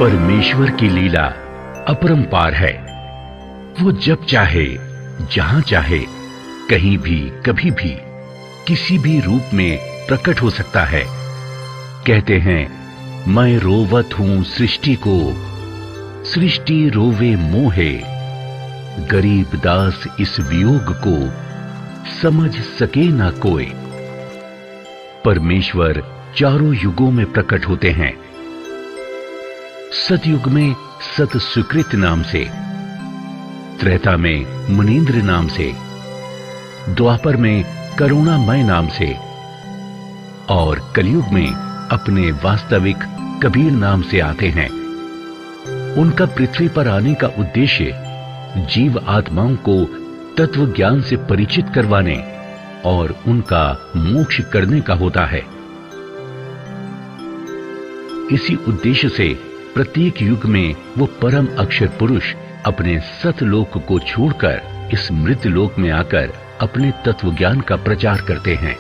परमेश्वर की लीला अपरंपार है। वो जब चाहे, जहां चाहे, कहीं भी, कभी भी, किसी भी रूप में प्रकट हो सकता है। कहते हैं, मैं रोवत हूं सृष्टि को, सृष्टि रोवे मोहे, गरीब दास इस वियोग को समझ सके ना कोई। परमेश्वर चारों युगों में प्रकट होते हैं। सतयुग में सत सुकृत नाम से, त्रेता में मुनीन्द्र नाम से, द्वापर में करुणामय नाम से और कलयुग में अपने वास्तविक कबीर नाम से आते हैं। उनका पृथ्वी पर आने का उद्देश्य जीव आत्माओं को तत्व ज्ञान से परिचित करवाने और उनका मोक्ष करने का होता है। इसी उद्देश्य से प्रत्येक युग में वो परम अक्षर पुरुष अपने सतलोक को छोड़कर इस मृत लोक में आकर अपने तत्व ज्ञान का प्रचार करते हैं।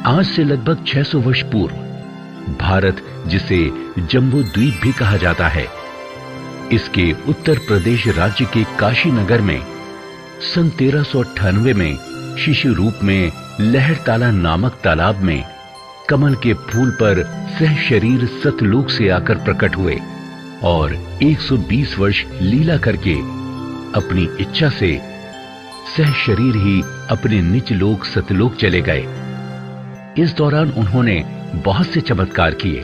आज से लगभग 600 वर्ष पूर्व भारत, जिसे जम्बू द्वीप भी कहा जाता है, इसके उत्तर प्रदेश राज्य के काशी नगर में सन 1398 में शिशु रूप में लहरताला नामक तालाब में कमल के फूल पर सह शरीर सतलोक से आकर प्रकट हुए और 120 वर्ष लीला करके अपनी इच्छा से सह शरीर ही अपने निज लोक सतलोक चले गए। इस दौरान उन्होंने बहुत से चमत्कार किए,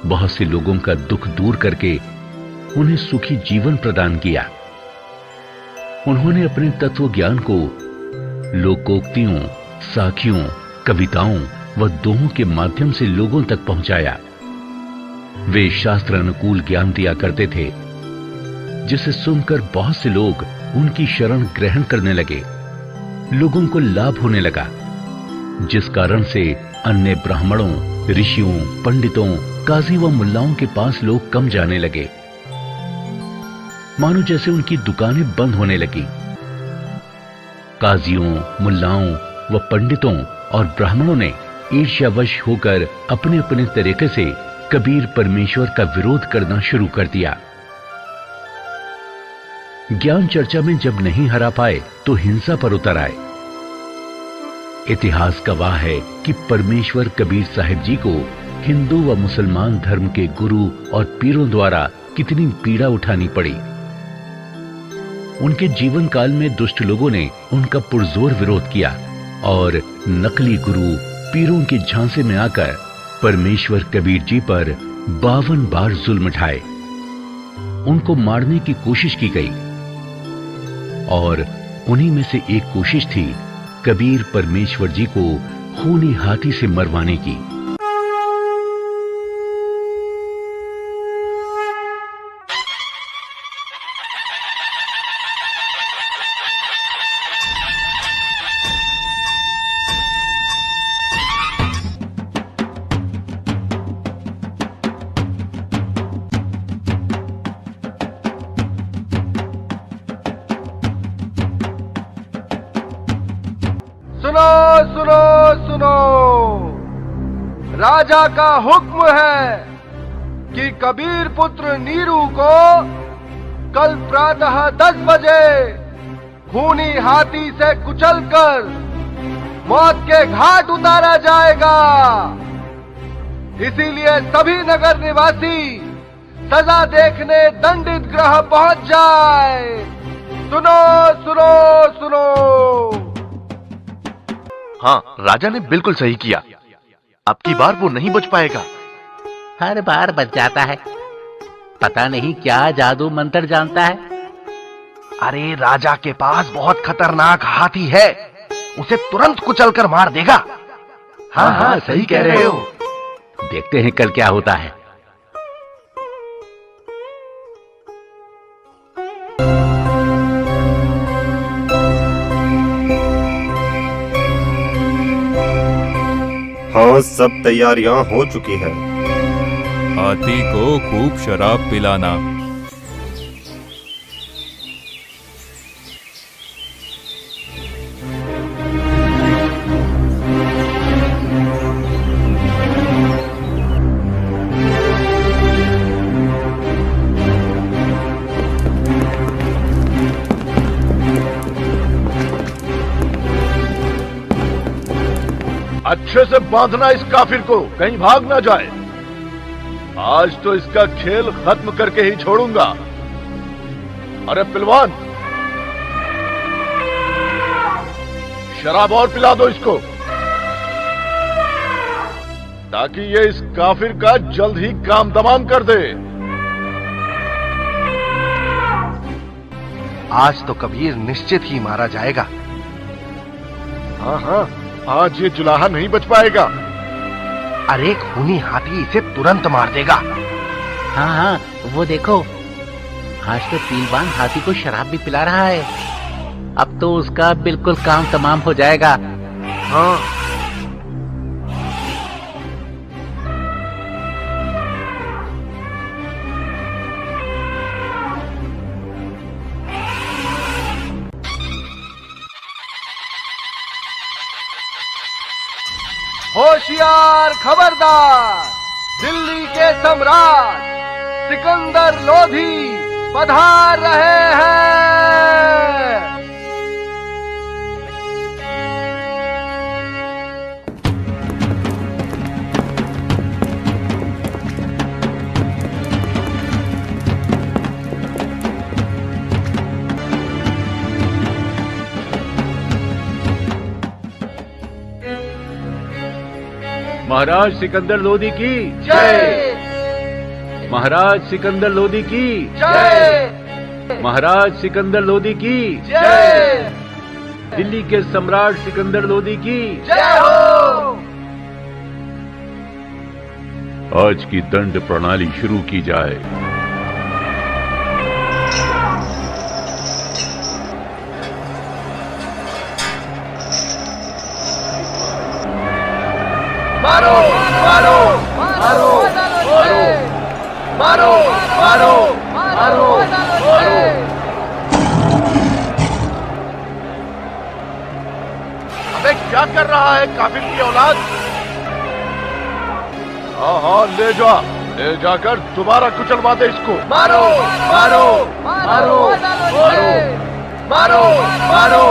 बहुत से लोगों का दुख दूर करके उन्हें सुखी जीवन प्रदान किया। उन्होंने अपने तत्व ज्ञान को लोकोक्तियों, साखियों, कविताओं व दोहों के माध्यम से लोगों तक पहुंचाया। वे शास्त्र अनुकूल ज्ञान दिया करते थे, जिसे सुनकर बहुत से लोग उनकी शरण ग्रहण करने लगे। लोगों को लाभ होने लगा, जिस कारण से अन्य ब्राह्मणों, ऋषियों, पंडितों, काजी व मुल्लाओं के पास लोग कम जाने लगे, मानो जैसे उनकी दुकानें बंद होने लगी। काजियों, मुल्लाओं व पंडितों और ब्राह्मणों ने ईर्ष्यावश होकर अपने अपने तरीके से कबीर परमेश्वर का विरोध करना शुरू कर दिया। ज्ञान चर्चा में जब नहीं हरा पाए तो हिंसा पर उतर आए। इतिहास गवाह है कि परमेश्वर कबीर साहिब जी को हिंदू व मुसलमान धर्म के गुरु और पीरों द्वारा कितनी पीड़ा उठानी पड़ी। उनके जीवन काल में दुष्ट लोगों ने उनका पुरजोर विरोध किया और नकली गुरु पीरों के झांसे में आकर परमेश्वर कबीर जी पर 52 बार जुल्म ढाए। उनको मारने की कोशिश की गई और उन्हीं में से एक कोशिश थी कबीर परमेश्वर जी को खूनी हाथी से मरवाने की। राजा का हुक्म है कि कबीर पुत्र नीरू को कल प्रातः 10 बजे खूनी हाथी से कुचलकर मौत के घाट उतारा जाएगा। इसीलिए सभी नगर निवासी सजा देखने दंडित गृह पहुंच जाए। सुनो सुनो सुनो। हाँ, राजा ने बिल्कुल सही किया। अब की बार वो नहीं बच पाएगा। हर बार बच जाता है, पता नहीं क्या जादू मंत्र जानता है। अरे राजा के पास बहुत खतरनाक हाथी है, उसे तुरंत कुचलकर मार देगा। हाँ हाँ, सही कह रहे हो। देखते हैं कल क्या होता है। हाँ, सब तैयारियां हो चुकी हैं। हाथी को खूब शराब पिलाना। अच्छे से बांधना इस काफिर को, कहीं भाग ना जाए। आज तो इसका खेल खत्म करके ही छोड़ूंगा। अरे पिलवान, शराब और पिला दो इसको, ताकि ये इस काफिर का जल्द ही काम तमाम कर दे। आज तो कबीर निश्चित ही मारा जाएगा। हाँ हाँ, आज ये जुलाहा नहीं बच पाएगा। अरे खूनी हाथी इसे तुरंत मार देगा। हाँ हाँ, वो देखो, आज तो पीलवान हाथी को शराब भी पिला रहा है। अब तो उसका बिल्कुल काम तमाम हो जाएगा। हाँ, होशियार, खबरदार, दिल्ली के सम्राट सिकंदर लोधी पधार रहे हैं। महाराज सिकंदर लोधी की जय, महाराज सिकंदर लोधी की जय, महाराज सिकंदर लोधी की जय, दिल्ली के सम्राट सिकंदर लोधी की जय हो। आज की दंड प्रणाली शुरू की जाए। मारो मारो मारो मारो मारो मारो मारो मारो। अबे क्या कर रहा है काफिर की औलाद? हाँ हाँ, ले जा, ले जाकर दोबारा कुचलवा दे इसको। मारो मारो मारो मारो मारो मारो।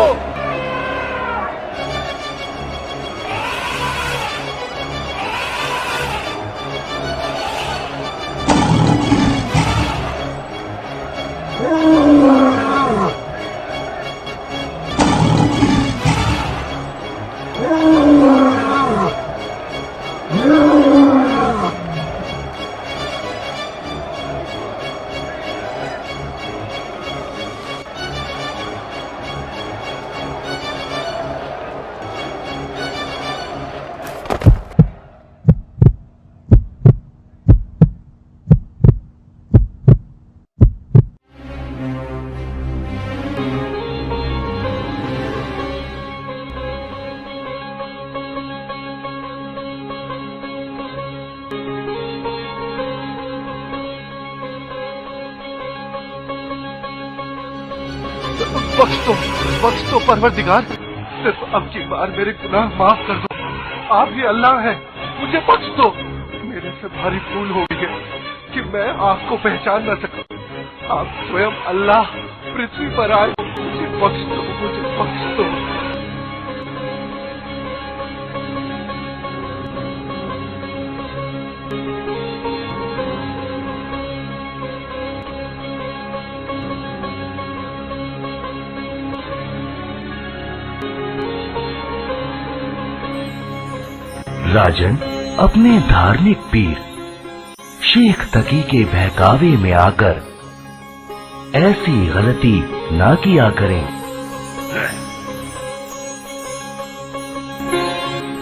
बख्श दो परवरदिगार, सिर्फ अब की बार मेरे गुनाह माफ कर दो। आप ही अल्लाह हैं, मुझे बख्श दो। मेरे से भारी भूल हो गई है कि मैं आपको पहचान न सकूं। आप स्वयं अल्लाह पृथ्वी पर आए, मुझे बख्श दो, मुझे बख्श दो। राजन अपने धार्मिक पीर शेख तकी के बहकावे में आकर ऐसी गलती ना किया करें।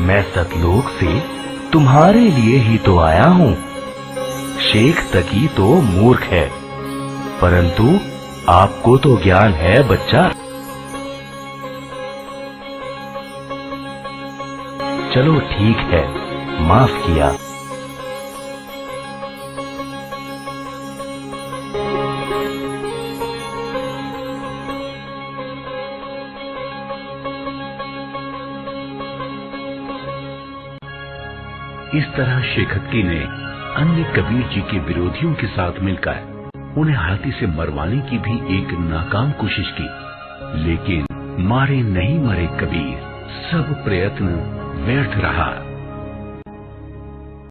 मैं सतलोक से तुम्हारे लिए ही तो आया हूँ। शेख तकी तो मूर्ख है, परंतु आपको तो ज्ञान है बच्चा। चलो ठीक है, माफ किया। इस तरह शेखत्ती ने अन्य कबीर जी के विरोधियों के साथ मिलकर उन्हें हाथी से मरवाने की भी एक नाकाम कोशिश की, लेकिन मारे नहीं मरे कबीर सब प्रयत्न व्यर्थ रहा।